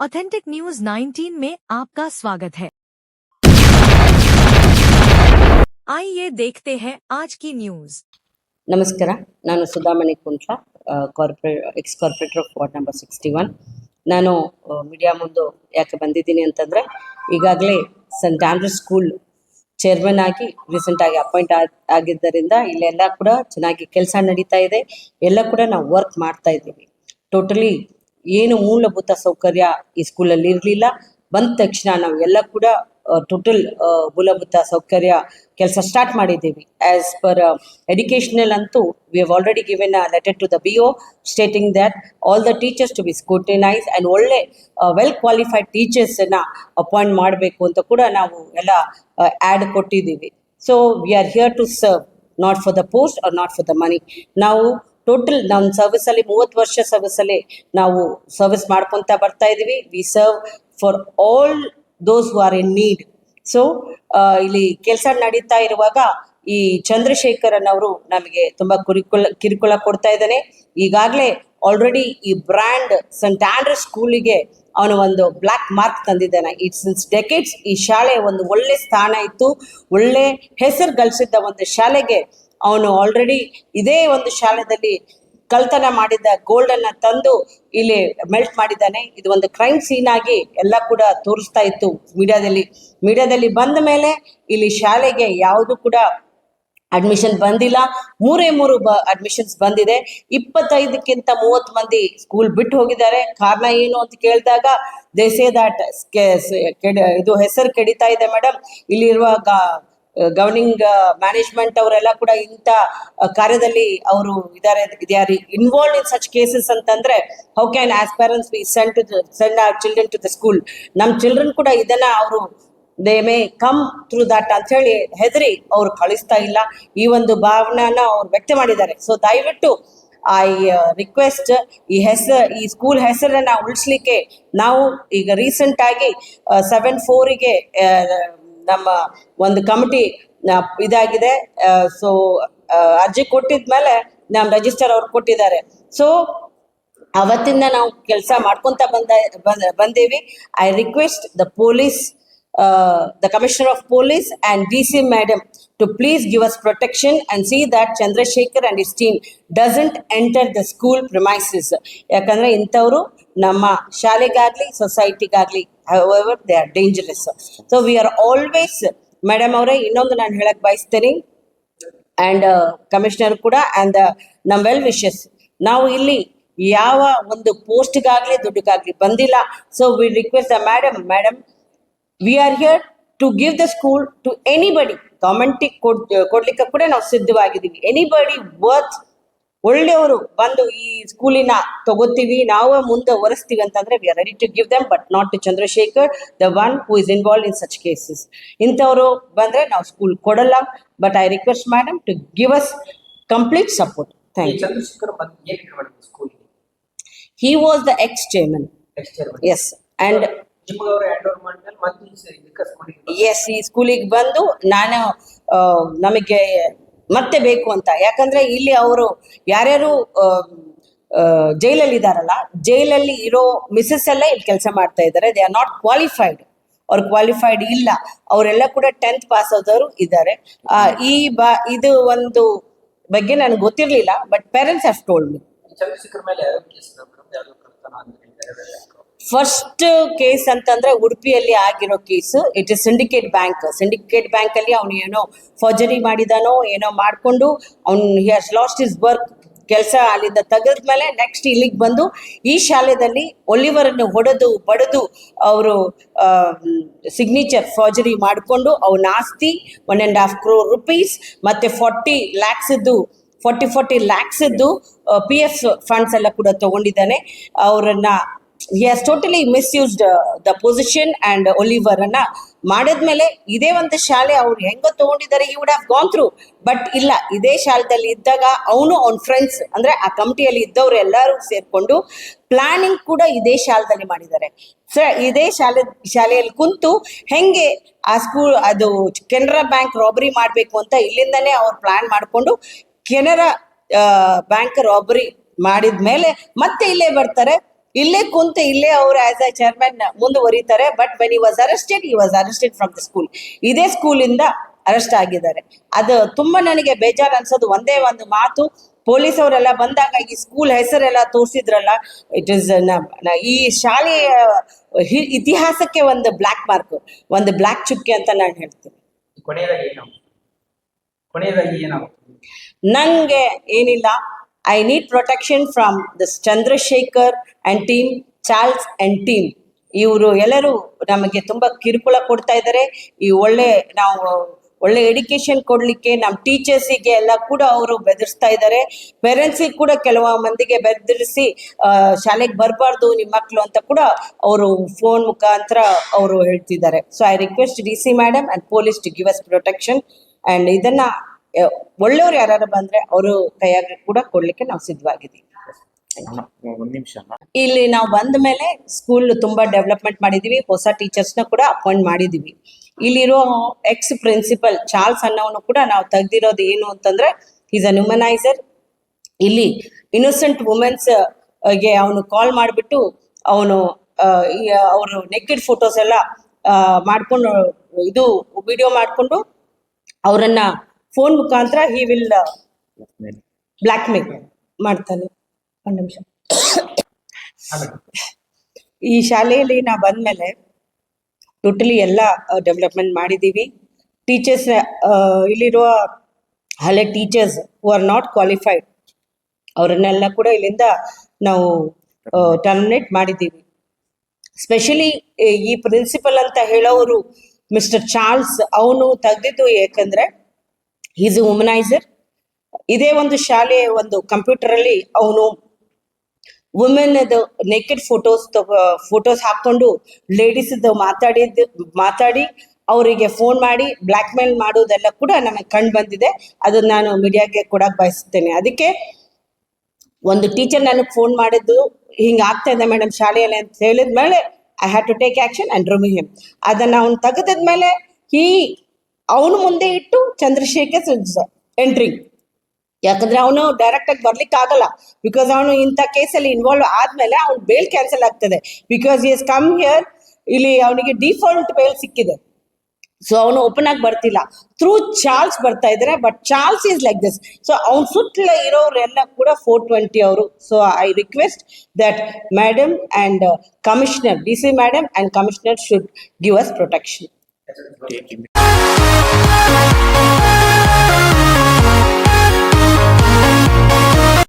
Authentic news 19 में आपका स्वागत है। आइए देखते हैं आज की न्यूज। ನಮಸ್ಕಾರ, ನಾನು Sudhamani Kuntla, ex corporator of ward number 61. ನಾನು ಮೀಡಿಯಾ ಮುಂದೆ ಯಾಕೆ ಬಂದಿದ್ದೀನಿ ಅಂತಂದರೆ, ಈಗಾಗಲೇ ಸೆಂಟ್ ಆಂಡ್ರ್ಯೂಸ್ ಸ್ಕೂಲ್ ಚೇರ್ಮನ್ ಆಗಿ ರೀಸೆಂಟಾಗಿ ಅಪಾಯಿಂಟ್ ಆಗಿದ್ದರಿಂದ ಇಲ್ಲೆಲ್ಲ ಕೂಡ ಚೆನ್ನಾಗಿ ಕೆಲಸ ನಡೀತಾ ಇದೆ. ಎಲ್ಲ ಕೂಡ ನಾವು ವರ್ಕ್ ಮಾಡ್ತಾ ಇದ್ದೀವಿ. ಟೋಟಲಿ ಏನು ಮೂಲಭೂತ ಸೌಕರ್ಯ ಈ ಸ್ಕೂಲಲ್ಲಿ ಇರಲಿಲ್ಲ. ಬಂದ ತಕ್ಷಣ ನಾವು ಎಲ್ಲ ಕೂಡ ಟೋಟಲ್ ಮೂಲಭೂತ ಸೌಕರ್ಯ ಕೆಲಸ ಸ್ಟಾರ್ಟ್ ಮಾಡಿದ್ದೀವಿ. ಆಸ್ ಪರ್ ಎಜುಕೇಷನಲ್ ಅಂತೂ we have already given a letter to the BO stating that all the teachers to be scrutinise and ಒಳ್ಳೆ ವೆಲ್ ಕ್ವಾಲಿಫೈಡ್ ಟೀಚರ್ಸನ್ನು ಅಪಾಯಿಂಟ್ ಮಾಡಬೇಕು ಅಂತ ಕೂಡ ನಾವು ಎಲ್ಲ ಆ್ಯಡ್ ಕೊಟ್ಟಿದ್ದೀವಿ. So we are here to serve, not for the post or not for the money. ನಾವು total ನಮ್ಮ ಸರ್ವಿಸಲ್ಲಿ 30 ವರ್ಷ ಸರ್ವಿಸಲ್ಲಿ ನಾವು ಸರ್ವಿಸ್ ಮಾಡ್ಕೊತಾ ಬರ್ತಾ ಇದ್ದೀವಿ. V serve for all those who are in need. So ಇಲ್ಲಿ ಕೆಲಸ ನಡೀತಾ ಇರುವಾಗ ಈ ಚಂದ್ರಶೇಖರನ್ ಅವರು ನಮಗೆ ತುಂಬ ಕಿರುಕುಳ ಕೊಡ್ತಾ ಇದ್ದಾನೆ. ಈಗಾಗಲೇ ಆಲ್ರೆಡಿ ಈ ಬ್ರ್ಯಾಂಡ್ ಸೆಂಟ್ ಆಂಡ್ರ್ಯೂಸ್ ಸ್ಕೂಲಿಗೆ ಅವನು ಒಂದು ಬ್ಲ್ಯಾಕ್ ಮಾರ್ಕ್ ತಂದಿದ್ದಾನೆ. ಇಟ್ಸ್ ಸಿನ್ಸ್ ಡೆಕೆಡ್ಸ್ ಈ ಶಾಲೆ ಒಂದು ಒಳ್ಳೆ ಸ್ಥಾನ ಇತ್ತು, ಒಳ್ಳೆ ಹೆಸರು ಗಳಿಸಿದ್ದ ಒಂದು ಶಾಲೆಗೆ ಅವನು ಆಲ್ರೆಡಿ ಇದೇ ಒಂದು ಶಾಲೆಯಲ್ಲಿ ಕಳ್ತನ ಮಾಡಿದ್ದ ಗೋಲ್ಡ್ ಅನ್ನ ತಂದು ಇಲ್ಲಿ ಮೆಲ್ಟ್ ಮಾಡಿದ್ದಾನೆ. ಇದು ಒಂದು ಕ್ರೈಮ್ ಸೀನ್ ಆಗಿ ಎಲ್ಲ ಕೂಡ ತೋರಿಸ್ತಾ ಇತ್ತು ಮೀಡಿಯಾದಲ್ಲಿ ಬಂದ ಮೇಲೆ ಇಲ್ಲಿ ಶಾಲೆಗೆ ಯಾವುದು ಕೂಡ ಅಡ್ಮಿಷನ್ ಬಂದಿಲ್ಲ. 3 ಅಡ್ಮಿಷನ್ಸ್ ಬಂದಿದೆ. 25ಕ್ಕಿಂತ 30 ಮಂದಿ ಸ್ಕೂಲ್ ಬಿಟ್ಟು ಹೋಗಿದ್ದಾರೆ. ಕಾರಣ ಏನು ಅಂತ ಕೇಳಿದಾಗ ದೇ ಸೇ ದಟ್ ಇದು ಹೆಸರು ಕೆಡಿತಾ ಇದೆ ಮೇಡಮ್. ಇಲ್ಲಿರುವ ಗವರ್ನಿಂಗ್ ಮ್ಯಾನೇಜ್ಮೆಂಟ್ ಅವರೆಲ್ಲ ಕೂಡ ಇಂಥ ಕಾರ್ಯದಲ್ಲಿ ಅವರು ಇದ್ದಾರೆ ಇನ್ವಾಲ್ವ್ ಇನ್ ಸಚ್ ಕೇಸಸ್ ಅಂತಂದ್ರೆ how can as parents we send our children to the school. ನಮ್ಮ ಚಿಲ್ಡ್ರನ್ ಕೂಡ ಇದನ್ನ ಅವರು they may come through that ಅಂತ ಹೇಳಿ ಹೆದರಿ ಅವ್ರು ಕಳಿಸ್ತಾ ಇಲ್ಲ. ಈ ಒಂದು ಭಾವನೆಯನ್ನ ಅವ್ರು ವ್ಯಕ್ತ ಮಾಡಿದ್ದಾರೆ. ಸೊ ದಯವಿಟ್ಟು ಐ ರಿಕ್ವೆಸ್ಟ್ ಈ ಸ್ಕೂಲ್ ಹೆಸರನ್ನ ಉಳಿಸ್ಲಿಕ್ಕೆ ನಾವು ಈಗ ರೀಸೆಂಟ್ ಆಗಿ 7/4ಗೆ ನಮ್ಮ ಒಂದು ಕಮಿಟಿ ಇದಾಗಿದೆ. ಸೊ ಅರ್ಜಿ ಕೊಟ್ಟಿದ್ಮೇಲೆ ನಮ್ಮ ರಿಜಿಸ್ಟರ್ ಅವ್ರು ಕೊಟ್ಟಿದ್ದಾರೆ. ಸೊ ಅವತ್ತಿಂದ ನಾವು ಕೆಲಸ ಮಾಡ್ಕೊಂತ ಬಂದೇವಿ. I request the police, the Commissioner of Police and DC Madam to please give us protection and see that Chandrasekhar and his team doesn't enter the school premises. ಯಾಕಂದ್ರೆ ಇಂಥವರು ನಮ್ಮ ಶಾಲೆಗಾಗ್ಲಿ ಸೊಸೈಟಿಗಾಗ್ಲಿ however they are dangerous. So we are always, madam ಅವರೇ ಇನ್ನೊಂದು ನಾನು ಹೇಳಕ್ ಬಯಸ್ತೇನೆ and commissioner ಕೂಡ and ನಮ್ಮ ವೆಲ್ ವಿಶಸ್, ನಾವು ಇಲ್ಲಿ ಯಾವ ಒಂದು ಪೋಸ್ಟ್ಗಾಗ್ಲಿ ದುಡ್ಡುಗಾಗ್ಲಿ ಬಂದಿಲ್ಲ. So we request the madam we are here to give the school to anybody. ಗವರ್ಮೆಂಟಿಗೆ ಕೊಡ್ಲಿಕ್ಕೆ ಕೂಡ ನಾವು ಸಿದ್ಧವಾಗಿದ್ದೀವಿ. ಎನಿಬಡಿ ವರ್ತ್ ಒಳ್ಳೆಯವರು ಬಂದು ಈ ಸ್ಕೂಲಿನ ತಗೋತೀವಿ, ನಾವು ಮುಂದೆ ಒರೆಸ್ತೀವಿ ಅಂತಂದ್ರೆ we are ready to give them, but not to Chandrashekar, the one who is involve in such cases. ಇಂಥವರು ಬಂದ್ರೆ ನಾವು ಸ್ಕೂಲ್ ಕೊಡಲ್ಲ. But I request madam to give us complete support. Thank you. He was the ex-chairman. Yes. And yes, ಈ ಸ್ಕೂಲಿಗೆ ಬಂದು ನಾನು ನಮಗೆ ಮತ್ತೆ ಬೇಕು ಅಂತ, ಯಾಕಂದ್ರೆ ಇಲ್ಲಿ ಅವರು ಯಾರ್ಯಾರು ಜೈಲಲ್ಲಿ ಇದಾರಲ್ಲ, ಜೈಲಲ್ಲಿ ಇರೋ ಮಿಸಸ್ ಎಲ್ಲ ಇಲ್ಲಿ ಕೆಲಸ ಮಾಡ್ತಾ ಇದ್ದಾರೆ. ದೇ ಆರ್ ನಾಟ್ ಕ್ವಾಲಿಫೈಡ್, ಅವ್ರು ಕ್ವಾಲಿಫೈಡ್ ಇಲ್ಲ. ಅವರೆಲ್ಲ ಕೂಡ 10th ಪಾಸ್ ಆದವರು ಇದ್ದಾರೆ. ಇದು ಒಂದು ಬಗ್ಗೆ ನನಗೆ ಗೊತ್ತಿರ್ಲಿಲ್ಲ, but parents have told me. First case ಅಂತಂದ್ರೆ ಉಡುಪಿಯಲ್ಲಿ ಆಗಿರೋ case. It is syndicate bank ಅಲ್ಲಿ ಅವನು ಏನೋ ಫಾರ್ಜರಿ ಮಾಡಿದಾನೋ ಏನೋ ಮಾಡ್ಕೊಂಡು ಅವ್ನು he has last his work. ಕೆಲಸ ಅಲ್ಲಿಂದ ತೆಗೆದ್ಮೇಲೆ ನೆಕ್ಸ್ಟ್ ಇಲ್ಲಿಗೆ ಬಂದು ಈ ಶಾಲೆಯಲ್ಲಿ ಒಲಿವರ್ ಅನ್ನು ಹೊಡೆದು ಬಡದು ಅವರು ಸಿಗ್ನೇಚರ್ ಫಾರ್ಜರಿ ಮಾಡಿಕೊಂಡು ಅವನ ಆಸ್ತಿ 1.5 crore rupees ಮತ್ತೆ 40 lakhs ಇದ್ದು PF ಫಂಡ್ಸ್ ಎಲ್ಲ ಕೂಡ ತಗೊಂಡಿದ್ದಾನೆ. ಅವರನ್ನ he has totally misused the position and Oliver ಅನ್ನ ಮಾಡಿದ್ಮೇಲೆ ಇದೇ ಒಂದು ಶಾಲೆ ಅವ್ರು ಹೆಂಗೋ ತಗೊಂಡಿದ್ದಾರೆ, he would have gone through. But ಇಲ್ಲ, ಇದೇ ಶಾಲೆದಲ್ಲಿ ಇದ್ದಾಗ ಅವನ ಫ್ರೆಂಡ್ಸ್ ಅಂದ್ರೆ ಆ ಕಮಿಟಿಯಲ್ಲಿ ಇದ್ದವ್ರು ಎಲ್ಲರೂ ಸೇರ್ಕೊಂಡು ಪ್ಲಾನಿಂಗ್ ಕೂಡ ಇದೇ ಶಾಲೆದಲ್ಲಿ ಮಾಡಿದ್ದಾರೆ. ಇದೇ ಶಾಲೆಯಲ್ಲಿ ಕುಂತು ಹೆಂಗೆ ಆ ಸ್ಕೂಲ್ ಅದು ಕೆನರಾ ಬ್ಯಾಂಕ್ ರಾಬರಿ ಮಾಡ್ಬೇಕು ಅಂತ ಇಲ್ಲಿಂದಾನೇ ಅವ್ರು ಪ್ಲಾನ್ ಮಾಡ್ಕೊಂಡು ಕೆನರಾ ಬ್ಯಾಂಕ್ ರಾಬರಿ ಮಾಡಿದ್ಮೇಲೆ ಮತ್ತೆ ಇಲ್ಲೇ ಬರ್ತಾರೆ. ಇಲ್ಲೇ ಕುಂತು ಇಲ್ಲೇ ಅವರು ಆಸ್ ಅ ಚೇರ್ಮನ್ ಮುಂದುವರಿತಾರೆ. But when he was arrested from the school. ಇದೇ ಸ್ಕೂಲಿಂದ ಅರೆಸ್ಟ್ ಆಗಿದ್ದಾರೆ. ಅದು ತುಂಬಾ ನನಗೆ ಬೇಜಾರು ಅನ್ಸೋದು ಒಂದೇ ಒಂದು ಮಾತು, ಪೊಲೀಸ್ ಅವರೆಲ್ಲ ಬಂದಾಗ ಈ ಸ್ಕೂಲ್ ಹೆಸರೆಲ್ಲ ತೋರಿಸಿದ್ರಲ್ಲ, ಇಟ್ ಇಸ್ ಈ ಶಾಲೆಯ ಇತಿಹಾಸಕ್ಕೆ ಒಂದು ಬ್ಲ್ಯಾಕ್ ಮಾರ್ಕ್, ಒಂದು ಬ್ಲ್ಯಾಕ್ ಚುಕ್ಕೆ ಅಂತ ನಾನು ಹೇಳ್ತೀನಿ. ನಂಗೆ ಏನಿಲ್ಲ, I need protection from this Chandrashekar and team, Charles and team. ಇವರು ಎಲ್ಲರೂ ನಮಗೆ ತುಂಬಾ ಕಿರುಕುಳ ಕೊಡ್ತಾ ಇದ್ದಾರೆ. ಈ ಒಳ್ಳೆ ಎಡಿಕೇಶನ್ ಕೊಡ್ಲಿಕ್ಕೆ ನಮ್ಮ ಟೀಚರ್ಸಿಗೆ ಎಲ್ಲ ಕೂಡ ಅವರು ಬೆದರಿಸ್ತಾ ಇದ್ದಾರೆ. ಪೇರೆಂಟ್ಸಿಗೆ ಕೂಡ ಕೆಲವು ಮಂದಿಗೆ ಬೆದರಿಸಿ ಶಾಲೆಗೆ ಬರಬಾರ್ದು ನಿಮ್ಮ ಮಕ್ಕಳು ಅಂತ ಕೂಡ ಅವರು ಫೋನ್ ಮುಖಾಂತರ ಅವರು ಹೇಳ್ತಿದ್ದಾರೆ. So I request DC madam and police to give us protection. And ಇದನ್ನ ಒಳ್ಳೆಯವ್ರು ಯಾರು ಬಂದ್ರೆ ಅವರು ಕೈಯಾಗ ಕೂಡ ಕೊಡ್ಲಿಕ್ಕೆ ನಾವು ಸಿದ್ಧವಾಗಿದ್ದೀವಿ. ಇಲ್ಲಿ ನಾವು ಬಂದ ಮೇಲೆ ಸ್ಕೂಲ್ ತುಂಬಾ ಡೆವಲಪ್ಮೆಂಟ್ ಮಾಡಿದೀವಿ, ಹೊಸ ಟೀಚರ್ಸ್ನ ಕೂಡ ಅಪಾಯಿಂಟ್ ಮಾಡಿದೀವಿ. ಇಲ್ಲಿರೋ ಎಕ್ಸ್ ಪ್ರಿನ್ಸಿಪಲ್ ಚಾರ್ಲ್ಸ್ ಅನ್ನೋನು ಕೂಡ ನಾವು ತೆಗ್ದಿರೋದು ಏನು ಅಂತಂದ್ರೆ, ಈಸ್ ಅನ್ ಹ್ಯೂಮನೈಸರ್. ಇಲ್ಲಿ ಇನ್ನೋಸೆಂಟ್ ವುಮೆನ್ಸ್ ಗೆ ಅವನು ಕಾಲ್ ಮಾಡಿಬಿಟ್ಟು ಅವನು ಅವರು ನೆಕೆಡ್ ಫೋಟೋಸ್ ಎಲ್ಲ ಮಾಡ್ಕೊಂಡು ಇದು ವಿಡಿಯೋ ಮಾಡಿಕೊಂಡು ಅವರನ್ನ ಫೋನ್ ಮುಖಾಂತರ ಹಿ ವಿಲ್ ಬ್ಲ್ಯಾಕ್ ಮೇಲ್ ಮಾಡ್ತಾನೆ. ಒಂದು ನಿಮಿಷ. ಈ ಶಾಲೆಯಲ್ಲಿ ನಾವು ಬಂದ್ಮೇಲೆ ಟೋಟಲಿ ಎಲ್ಲ ಡೆವಲಪ್ಮೆಂಟ್ ಮಾಡಿದ್ದೀವಿ. ಟೀಚರ್ಸ್ ಇಲ್ಲಿರುವ ಹಳೆ teachers who are not qualified ಅವರನ್ನೆಲ್ಲ ಕೂಡ ಇಲ್ಲಿಂದ ನಾವು ಟರ್ಮಿನೇಟ್ ಮಾಡಿದ್ದೀವಿ. ಸ್ಪೆಷಲಿ ಈ ಪ್ರಿನ್ಸಿಪಲ್ ಅಂತ ಹೇಳೋರು ಮಿಸ್ಟರ್ ಚಾರ್ಲ್ಸ್, ಅವನು ತೆಗೆದಿದ್ದು ಯಾಕಂದ್ರೆ ಈಸ್ ಎ ವುಮನೈಸರ್. ಇದೇ ಒಂದು ಶಾಲೆಯ ಒಂದು ಕಂಪ್ಯೂಟರ್ ಅಲ್ಲಿ ಅವನು ವುಮೆನ್ ನೆಕೆಡ್ ಫೋಟೋಸ್ ಹಾಕೊಂಡು ಲೇಡೀಸ್ ಮಾತಾಡಿ ಅವರಿಗೆ ಫೋನ್ ಮಾಡಿ ಬ್ಲ್ಯಾಕ್ ಮೇಲ್ ಮಾಡೋದೆಲ್ಲ ಕೂಡ ನಮಗೆ ಕಂಡು ಬಂದಿದೆ. ಅದನ್ನ ನಾನು ಮೀಡಿಯಾಗೆ ಕೊಡಕ್ ಬಯಸುತ್ತೇನೆ. ಅದಕ್ಕೆ ಒಂದು ಟೀಚರ್ ನನಗೆ ಫೋನ್ ಮಾಡಿದ್ದು, ಹಿಂಗ ಆಗ್ತಾ ಇದೆ ಮೇಡಮ್ ಶಾಲೆಯಲ್ಲಿ ಅಂತ ಹೇಳಿದ್ಮೇಲೆ I had to take action and remove him. ಅದನ್ನ ಅವನು ತೆಗೆದಿದ್ಮೇಲೆ ಅವನು ಮುಂದೆ ಇಟ್ಟು ಚಂದ್ರಶೇಖರ್ ಎಂಟ್ರಿಂಗ್. ಯಾಕಂದ್ರೆ ಅವನು ಡೈರೆಕ್ಟ್ ಆಗಿ ಬರ್ಲಿಕ್ಕೆ ಆಗಲ್ಲ, ಬಿಕಾಸ್ ಅವನು ಇಂಥ ಕೇಸಲ್ಲಿ ಇನ್ವಾಲ್ವ್ ಆದ್ಮೇಲೆ ಅವ್ನು ಬೇಲ್ ಕ್ಯಾನ್ಸಲ್ ಆಗ್ತದೆ. ಬಿಕಾಸ್ ಈಸ್ ಕಮ್ ಹಿಯರ್, ಇಲ್ಲಿ ಅವನಿಗೆ ಡಿಫಾಲ್ಟ್ ಬೇಲ್ ಸಿಕ್ಕಿದೆ. ಸೊ ಅವನು ಓಪನ್ ಆಗಿ ಬರ್ತಿಲ್ಲ, ಥ್ರೂ ಚಾರ್ಲ್ಸ್ ಬರ್ತಾ ಇದ್ದಾರೆ. But Charles is like this. So ಅವ್ನ ಸುತ್ತಲ ಇರೋರೆಲ್ಲ ಕೂಡ 420 ಅವರು. So I request that madam and commissioner, DC madam and commissioner should give us protection.